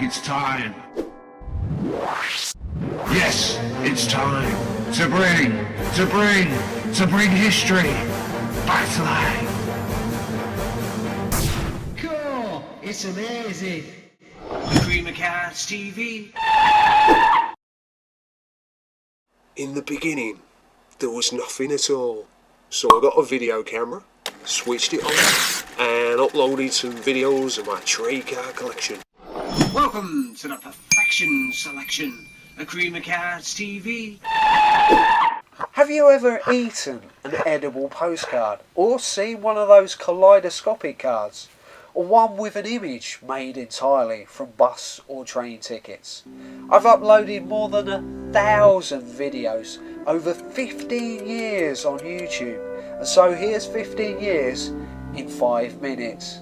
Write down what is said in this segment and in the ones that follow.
it's time. Yes, it's time to bring history back to life. Cool, it's amazing. Creaking TV. In the beginning, there was nothing at all. So I got a video camera, switched it on, and uploaded some videos of my trade card collection. Welcome to the Perfection Selection, a Creaking TV. Have you ever eaten an edible postcard, or seen one of those kaleidoscopic cards, or one with an image made entirely from bus or train tickets? I've uploaded more than 1,000 videos over 15 years on YouTube, and so here's 15 years in 5 minutes.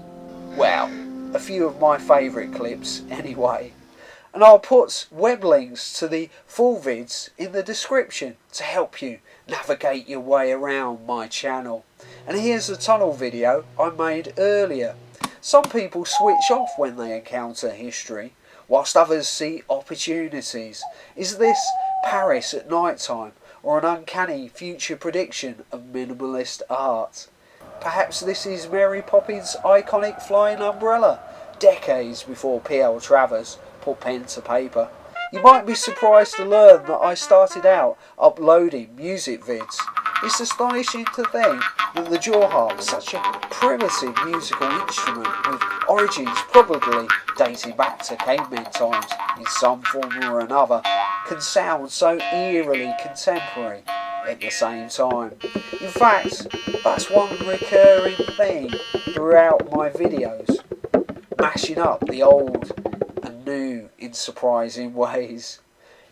Well, a few of my favourite clips anyway. And I'll put web links to the full vids in the description to help you navigate your way around my channel. And here's a tunnel video I made earlier. Some people switch off when they encounter history, whilst others see opportunities. Is this Paris at night time, or an uncanny future prediction of minimalist art? Perhaps this is Mary Poppins' iconic flying umbrella, decades before P.L. Travers put pen to paper. You might be surprised to learn that I started out uploading music vids. It's astonishing to think that the jaw harp, such a primitive musical instrument with origins probably dating back to caveman times in some form or another, can sound so eerily contemporary at the same time. In fact, that's one recurring theme throughout my videos, mashing up the old and new in surprising ways.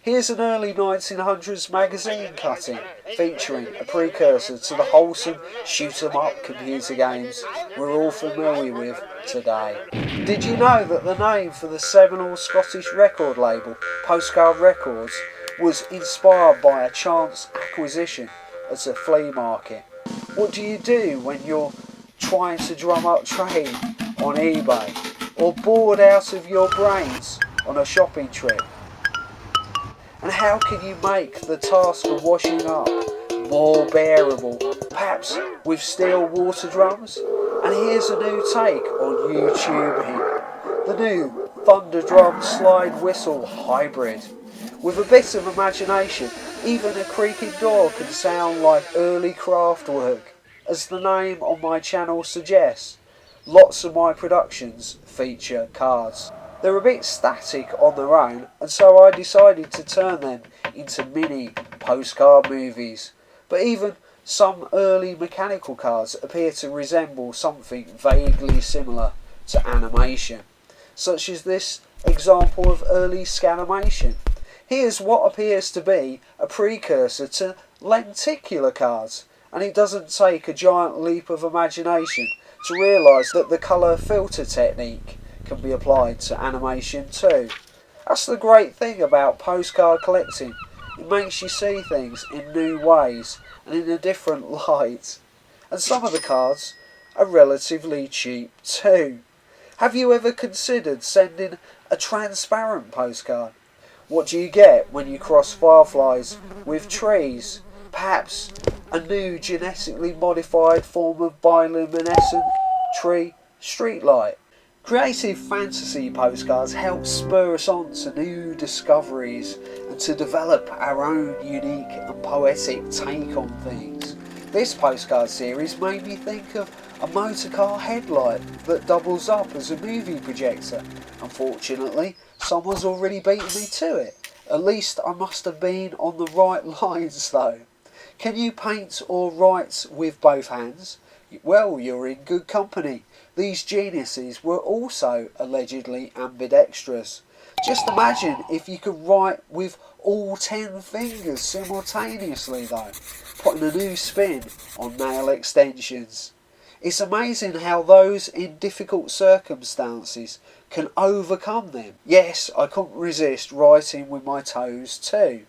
Here's an early 1900s magazine cutting featuring a precursor to the wholesome shoot-'em-up computer games we're all familiar with today. Did you know that the name for the seminal Scottish record label, Postcard Records, was inspired by a chance acquisition at a flea market? What do you do when you're trying to drum up trade on eBay, or bored out of your brains on a shopping trip? And how can you make the task of washing up more bearable, perhaps with steel water drums? And here's a new take on YouTubing, the new Thunder Drum Slide Whistle Hybrid. With a bit of imagination, even a creaking door can sound like early craft work. As the name on my channel suggests, lots of my productions feature cards. They're a bit static on their own, and so I decided to turn them into mini postcard movies. But even some early mechanical cards appear to resemble something vaguely similar to animation, such as this example of early scanimation. Here's what appears to be a precursor to lenticular cards, and it doesn't take a giant leap of imagination to realise that the colour filter technique can be applied to animation too. That's the great thing about postcard collecting. It makes you see things in new ways and in a different light. And some of the cards are relatively cheap too. Have you ever considered sending a transparent postcard? What do you get when you cross fireflies with trees? Perhaps a new genetically modified form of bioluminescent tree streetlight. Creative fantasy postcards help spur us on to new discoveries and to develop our own unique and poetic take on things. This postcard series made me think of a motorcar headlight that doubles up as a movie projector. Unfortunately, someone's already beaten me to it. At least I must have been on the right lines though. Can you paint or write with both hands? Well, you're in good company. These geniuses were also allegedly ambidextrous. Just imagine if you could write with all 10 fingers simultaneously though, putting a new spin on nail extensions. It's amazing how those in difficult circumstances can overcome them. Yes, I couldn't resist writing with my toes too.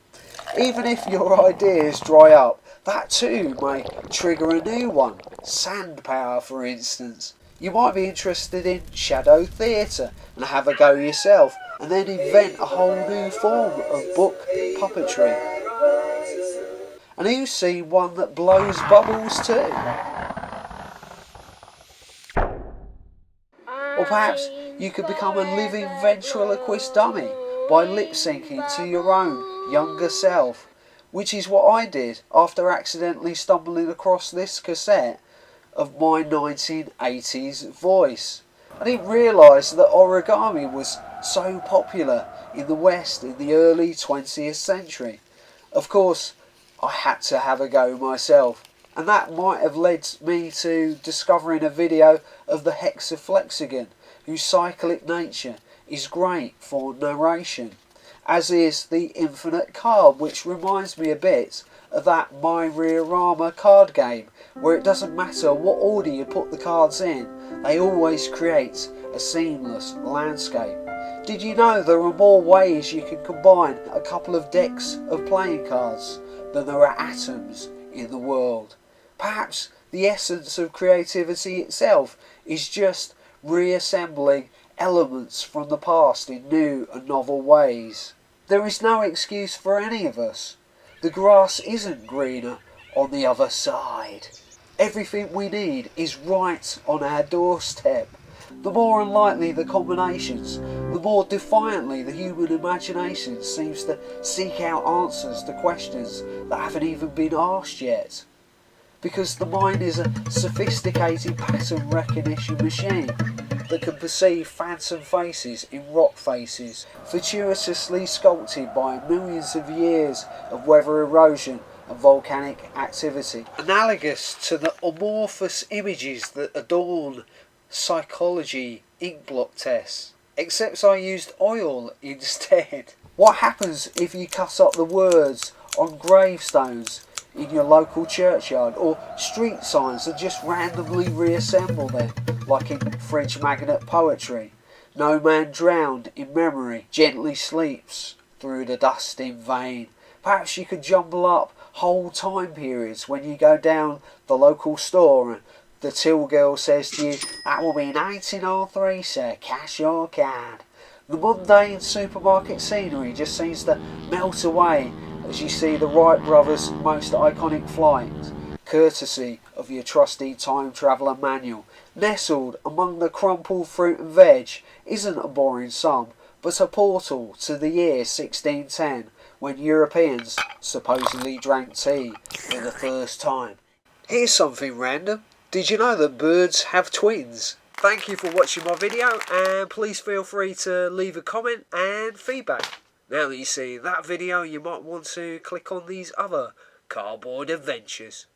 Even if your ideas dry up, that too may trigger a new one. Sand power, for instance. You might be interested in shadow theatre and have a go yourself. and then invent a whole new form of book puppetry. And who's seen one that blows bubbles too? Or perhaps you could become a living ventriloquist dummy by lip syncing to your own younger self, which is what I did after accidentally stumbling across this cassette of my 1980s voice. I didn't realise that origami was so popular in the West in the early 20th century. Of course, I had to have a go myself, and that might have led me to discovering a video of the hexaflexagon, whose cyclic nature is great for narration, as is the infinite card, which reminds me a bit of that My Riorama card game, where it doesn't matter what order you put the cards in, they always create a seamless landscape. Did you know there are more ways you can combine a couple of decks of playing cards than there are atoms in the world? Perhaps the essence of creativity itself is just reassembling elements from the past in new and novel ways. There is no excuse for any of us. The grass isn't greener on the other side. Everything we need is right on our doorstep. The more unlikely the combinations, the more defiantly the human imagination seems to seek out answers to questions that haven't even been asked yet. Because the mind is a sophisticated pattern recognition machine that can perceive phantom faces in rock faces, fortuitously sculpted by millions of years of weather erosion and volcanic activity. Analogous to the amorphous images that adorn psychology inkblot tests, except I used oil instead. What happens if you cut up the words on gravestones in your local churchyard or street signs and just randomly reassemble them, like in French magnet poetry? No man drowned in memory gently sleeps through the dust in vain. Perhaps you could jumble up whole time periods when you go down the local store and the till girl says to you, "That will be 1903, sir, cash your card." The mundane supermarket scenery just seems to melt away as you see the Wright brothers' most iconic flight, courtesy of your trusty time traveller manual. Nestled among the crumpled fruit and veg isn't a boring sum, but a portal to the year 1610, when Europeans supposedly drank tea for the first time. Here's something random. Did you know that birds have twins? Thank you for watching my video, and please feel free to leave a comment and feedback. Now that you see that video, you might want to click on these other cardboard adventures.